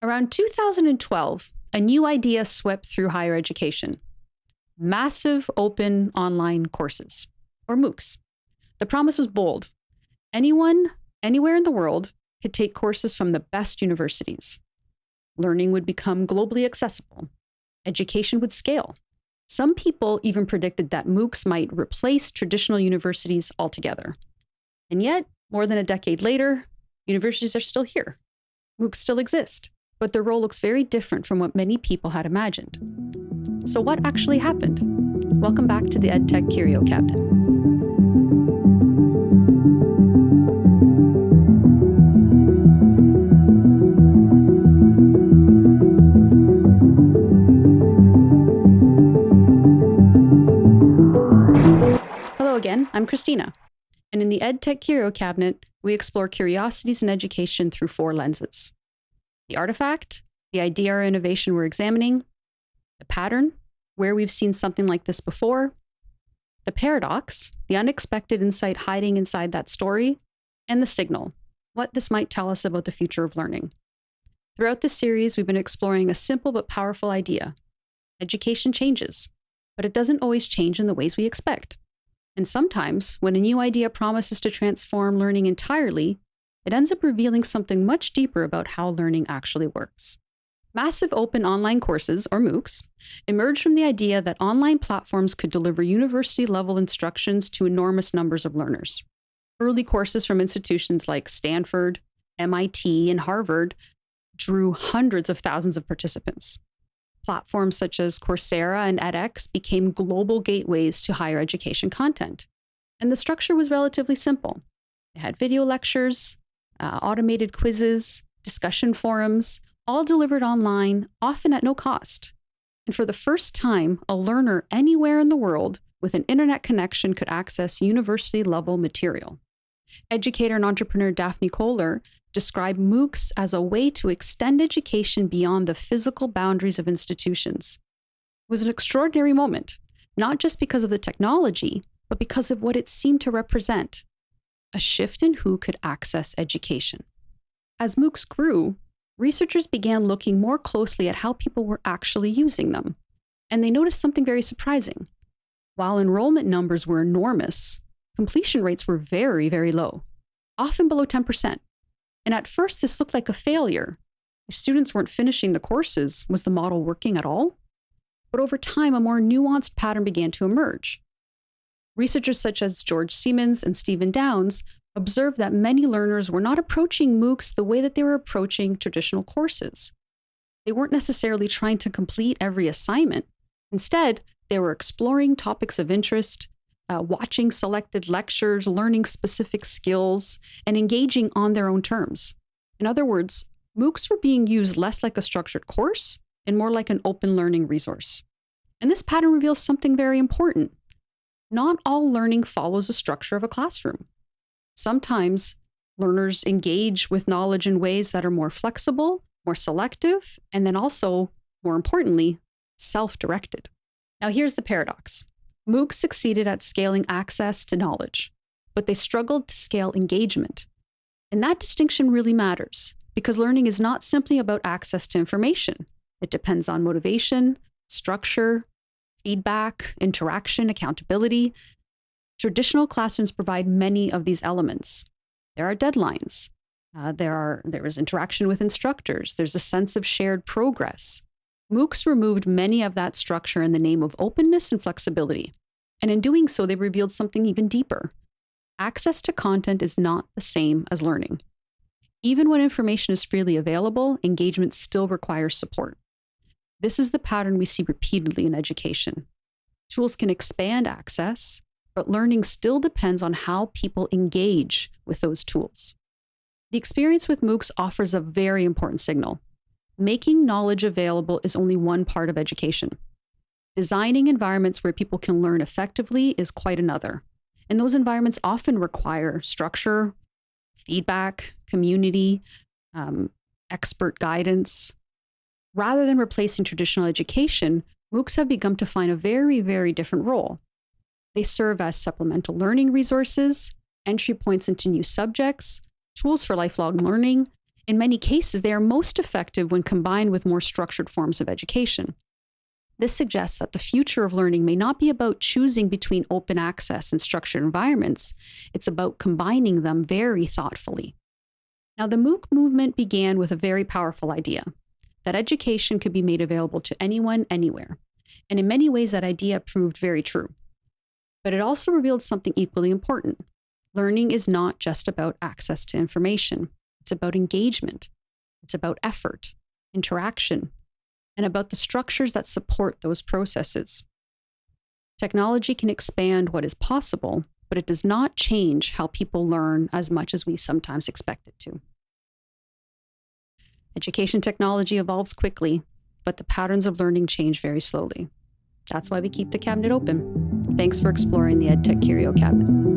Around 2012, a new idea swept through higher education: massive open online courses, or MOOCs. The promise was bold. Anyone, anywhere in the world, could take courses from the best universities. Learning would become globally accessible. Education would scale. Some people even predicted that MOOCs might replace traditional universities altogether. And yet, more than a decade later, universities are still here. MOOCs still exist, but their role looks very different from what many people had imagined. So what actually happened? Welcome back to the EdTech Curio Cabinet. Hello again, I'm Christina. And in the EdTech Curio Cabinet, we explore curiosities in education through 4 lenses: the artifact, the idea or innovation we're examining; the pattern, where we've seen something like this before; the paradox, the unexpected insight hiding inside that story; and the signal, what this might tell us about the future of learning. Throughout this series, we've been exploring a simple but powerful idea. Education changes, but it doesn't always change in the ways we expect. And sometimes, when a new idea promises to transform learning entirely, it ends up revealing something much deeper about how learning actually works. Massive open online courses, or MOOCs, emerged from the idea that online platforms could deliver university-level instructions to enormous numbers of learners. Early courses from institutions like Stanford, MIT, and Harvard drew hundreds of thousands of participants. Platforms such as Coursera and edX became global gateways to higher education content. And the structure was relatively simple. It had video lectures, automated quizzes, discussion forums, all delivered online, often at no cost. And for the first time, a learner anywhere in the world with an internet connection could access university-level material. Educator and entrepreneur Daphne Kohler described MOOCs as a way to extend education beyond the physical boundaries of institutions. It was an extraordinary moment, not just because of the technology, but because of what it seemed to represent: a shift in who could access education. As MOOCs grew, researchers began looking more closely at how people were actually using them, and they noticed something very surprising. While enrollment numbers were enormous, completion rates were very, very low, often below 10%. And at first, this looked like a failure. If students weren't finishing the courses, was the model working at all? But over time, a more nuanced pattern began to emerge. Researchers such as George Siemens and Stephen Downes observed that many learners were not approaching MOOCs the way that they were approaching traditional courses. They weren't necessarily trying to complete every assignment. Instead, they were exploring topics of interest, watching selected lectures, learning specific skills, and engaging on their own terms. In other words, MOOCs were being used less like a structured course and more like an open learning resource. And this pattern reveals something very important. Not all learning follows the structure of a classroom. Sometimes learners engage with knowledge in ways that are more flexible, more selective, and then also, more importantly, self-directed. Now here's the paradox. MOOCs succeeded at scaling access to knowledge, but they struggled to scale engagement. And that distinction really matters, because learning is not simply about access to information. It depends on motivation, structure, feedback, interaction, accountability. Traditional classrooms provide many of these elements. There are deadlines. There is interaction with instructors. There's a sense of shared progress. MOOCs removed many of that structure in the name of openness and flexibility. And in doing so, they revealed something even deeper. Access to content is not the same as learning. Even when information is freely available, engagement still requires support. This is the pattern we see repeatedly in education. Tools can expand access, but learning still depends on how people engage with those tools. The experience with MOOCs offers a very important signal. Making knowledge available is only one part of education. Designing environments where people can learn effectively is quite another. And those environments often require structure, feedback, community, expert guidance. Rather than replacing traditional education, MOOCs have begun to find a very, very different role. They serve as supplemental learning resources, entry points into new subjects, tools for lifelong learning, In many cases, they are most effective when combined with more structured forms of education. This suggests that the future of learning may not be about choosing between open access and structured environments. It's about combining them very thoughtfully. Now, the MOOC movement began with a very powerful idea, that education could be made available to anyone, anywhere. And in many ways, that idea proved very true. But it also revealed something equally important. Learning is not just about access to information. It's about engagement. It's about effort, interaction, and about the structures that support those processes. Technology can expand what is possible, but it does not change how people learn as much as we sometimes expect it to. Education technology evolves quickly, but the patterns of learning change very slowly. That's why we keep the cabinet open. Thanks for exploring the EdTech Curio Cabinet.